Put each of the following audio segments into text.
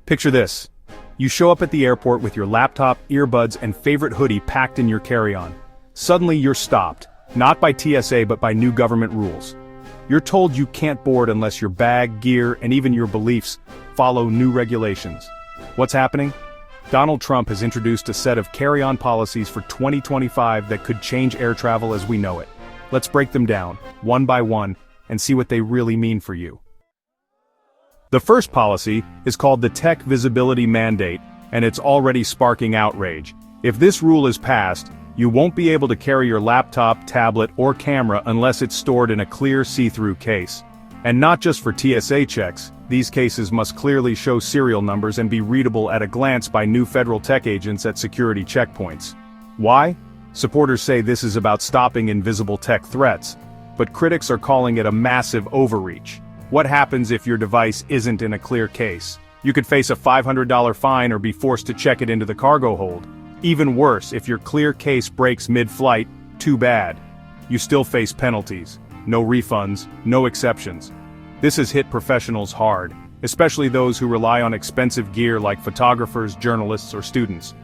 Picture this. You show up at the airport with your laptop, earbuds, and favorite hoodie packed in your carry-on. Suddenly you're stopped, not by TSA but by new government rules. You're told you can't board unless your bag, gear, and even your beliefs follow new regulations. What's happening? Donald Trump has introduced a set of carry-on policies for 2025 that could change air travel as we know it. Let's break them down, one by one, and see what they really mean for you. The first policy is called the Tech Visibility Mandate, and it's already sparking outrage. If this rule is passed, you won't be able to carry your laptop, tablet, or camera unless it's stored in a clear see-through case. And not just for TSA checks, these cases must clearly show serial numbers and be readable at a glance by new federal tech agents at security checkpoints. Why? Supporters say this is about stopping invisible tech threats, but critics are calling it a massive overreach. What happens if your device isn't in a clear case? You could face a $500 fine or be forced to check it into the cargo hold. Even worse, if your clear case breaks mid-flight, too bad. You still face penalties. No refunds, no exceptions. This has hit professionals hard, especially those who rely on expensive gear like photographers, journalists, or students.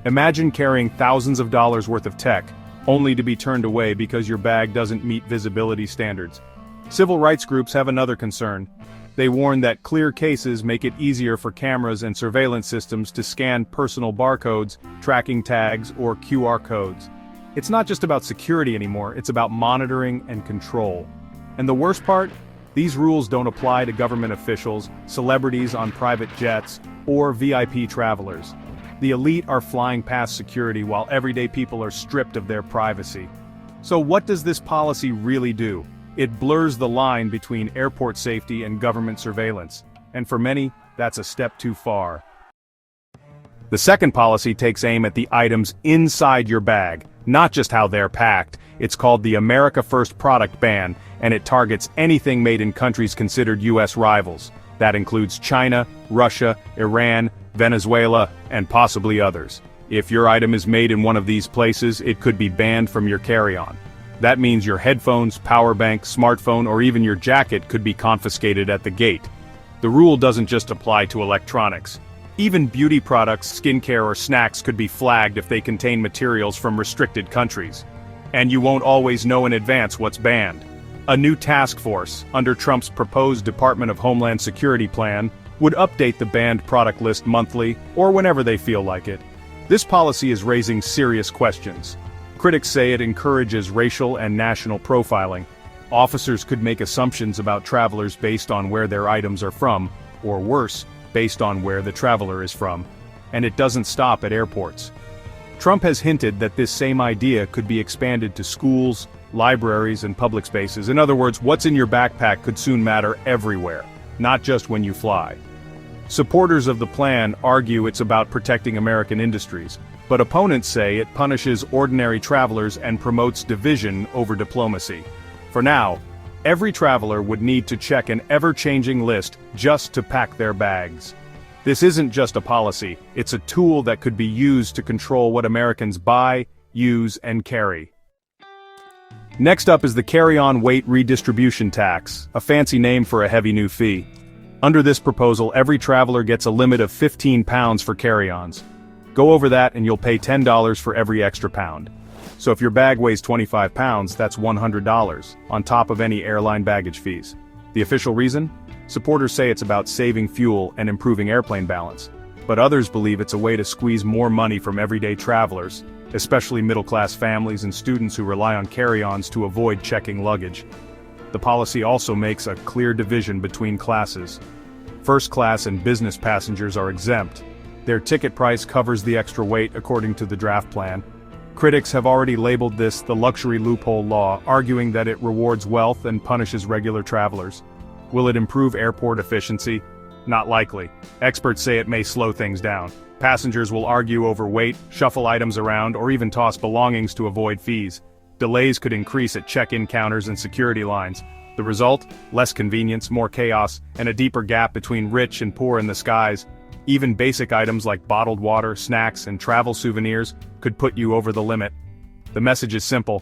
Imagine carrying thousands of dollars worth of tech, only to be turned away because your bag doesn't meet visibility standards. Civil rights groups have another concern. They warn that clear cases make it easier for cameras and surveillance systems to scan personal barcodes, tracking tags, or QR codes. It's not just about security anymore, it's about monitoring and control. And the worst part? These rules don't apply to government officials, celebrities on private jets, or VIP travelers. The elite are flying past security while everyday people are stripped of their privacy. So what does this policy really do? It blurs the line between airport safety and government surveillance, and for many, that's a step too far. The second policy takes aim at the items inside your bag, not just how they're packed. It's called the America First product ban, and it targets anything made in countries considered US rivals. That includes China, Russia, Iran, Venezuela, and possibly others. If your item is made in one of these places, it could be banned from your carry-on. That means your headphones, power bank, smartphone, or even your jacket could be confiscated at the gate. The rule doesn't just apply to electronics. Even beauty products, skincare, or snacks could be flagged if they contain materials from restricted countries. And you won't always know in advance what's banned. A new task force, under Trump's proposed Department of Homeland Security plan, would update the banned product list monthly, or whenever they feel like it. This policy is raising serious questions. Critics say it encourages racial and national profiling. Officers could make assumptions about travelers based on where their items are from, or worse, based on where the traveler is from. And it doesn't stop at airports. Trump has hinted that this same idea could be expanded to schools, libraries, and public spaces. In other words, what's in your backpack could soon matter everywhere, not just when you fly. Supporters of the plan argue it's about protecting American industries, but opponents say it punishes ordinary travelers and promotes division over diplomacy. For now, every traveler would need to check an ever-changing list just to pack their bags. This isn't just a policy, it's a tool that could be used to control what Americans buy, use, and carry. Next up is the carry-on weight redistribution tax, a fancy name for a heavy new fee. Under this proposal, every traveler gets a limit of 15 pounds for carry-ons. Go over that and you'll pay $10 for every extra pound. So if your bag weighs 25 pounds, that's $100, on top of any airline baggage fees. The official reason? Supporters say it's about saving fuel and improving airplane balance. But others believe it's a way to squeeze more money from everyday travelers, especially middle-class families and students who rely on carry-ons to avoid checking luggage. The policy also makes a clear division between classes. First class and business passengers are exempt. Their ticket price covers the extra weight according to the draft plan. Critics have already labeled this the luxury loophole law, arguing that it rewards wealth and punishes regular travelers. Will it improve airport efficiency? Not likely. Experts say it may slow things down. Passengers will argue over weight, shuffle items around, or even toss belongings to avoid fees. Delays could increase at check-in counters and security lines. The result? Less convenience, more chaos, and a deeper gap between rich and poor in the skies. Even basic items like bottled water, snacks, and travel souvenirs could put you over the limit. The message is simple: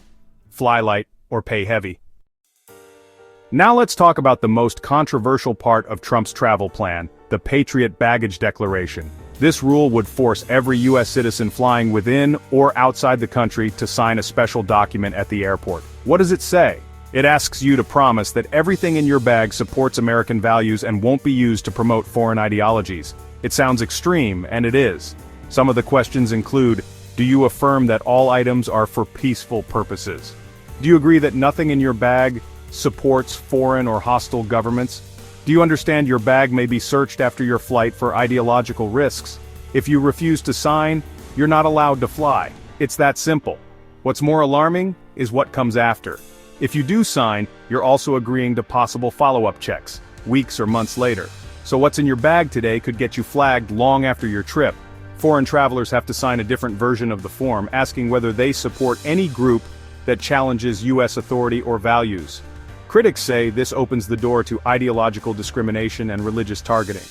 fly light or pay heavy. Now let's talk about the most controversial part of Trump's travel plan, the Patriot Baggage Declaration. This rule would force every U.S. citizen flying within or outside the country to sign a special document at the airport. What does it say? It asks you to promise that everything in your bag supports American values and won't be used to promote foreign ideologies. It sounds extreme, and it is. Some of the questions include, do you affirm that all items are for peaceful purposes? Do you agree that nothing in your bag supports foreign or hostile governments? Do you understand your bag may be searched after your flight for ideological risks? If you refuse to sign, you're not allowed to fly. It's that simple. What's more alarming is what comes after. If you do sign, you're also agreeing to possible follow-up checks, weeks or months later. So what's in your bag today could get you flagged long after your trip. Foreign travelers have to sign a different version of the form, asking whether they support any group that challenges U.S. authority or values. Critics say this opens the door to ideological discrimination and religious targeting.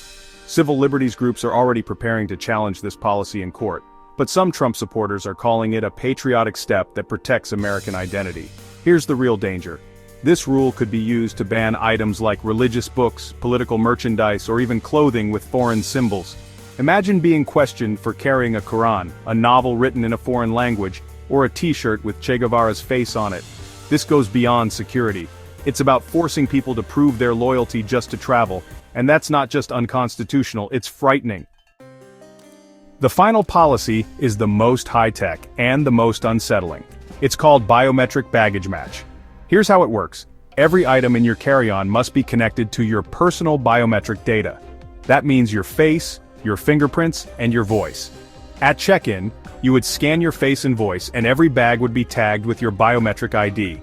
Civil liberties groups are already preparing to challenge this policy in court, but some Trump supporters are calling it a patriotic step that protects American identity. Here's the real danger. This rule could be used to ban items like religious books, political merchandise, or even clothing with foreign symbols. Imagine being questioned for carrying a Quran, a novel written in a foreign language, or a t-shirt with Che Guevara's face on it. This goes beyond security. It's about forcing people to prove their loyalty just to travel, and that's not just unconstitutional, it's frightening. The final policy is the most high-tech and the most unsettling. It's called Biometric Baggage Match. Here's how it works. Every item in your carry-on must be connected to your personal biometric data. That means your face, your fingerprints, and your voice. At check-in, you would scan your face and voice, and every bag would be tagged with your biometric ID.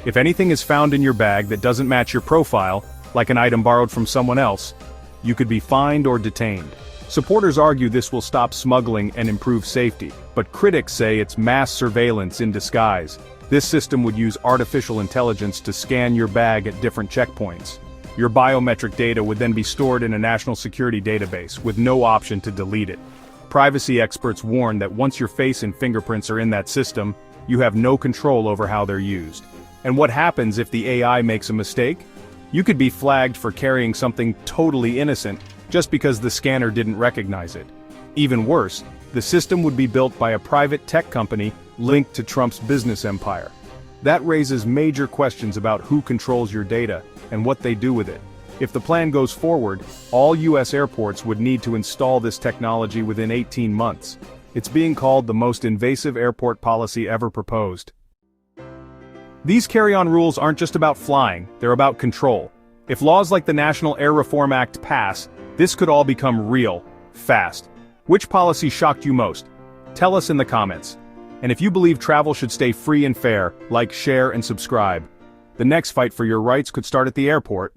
If anything is found in your bag that doesn't match your profile, like an item borrowed from someone else, you could be fined or detained. Supporters argue this will stop smuggling and improve safety, but critics say it's mass surveillance in disguise. This system would use artificial intelligence to scan your bag at different checkpoints. Your biometric data would then be stored in a national security database, with no option to delete it. Privacy experts warn that once your face and fingerprints are in that system, you have no control over how they're used. And what happens if the AI makes a mistake? You could be flagged for carrying something totally innocent just because the scanner didn't recognize it. Even worse, the system would be built by a private tech company linked to Trump's business empire. That raises major questions about who controls your data and what they do with it. If the plan goes forward, all U.S. airports would need to install this technology within 18 months. It's being called the most invasive airport policy ever proposed. These carry-on rules aren't just about flying, they're about control. If laws like the National Air Reform Act pass, this could all become real, fast. Which policy shocked you most? Tell us in the comments. And if you believe travel should stay free and fair, like, share, and subscribe. The next fight for your rights could start at the airport.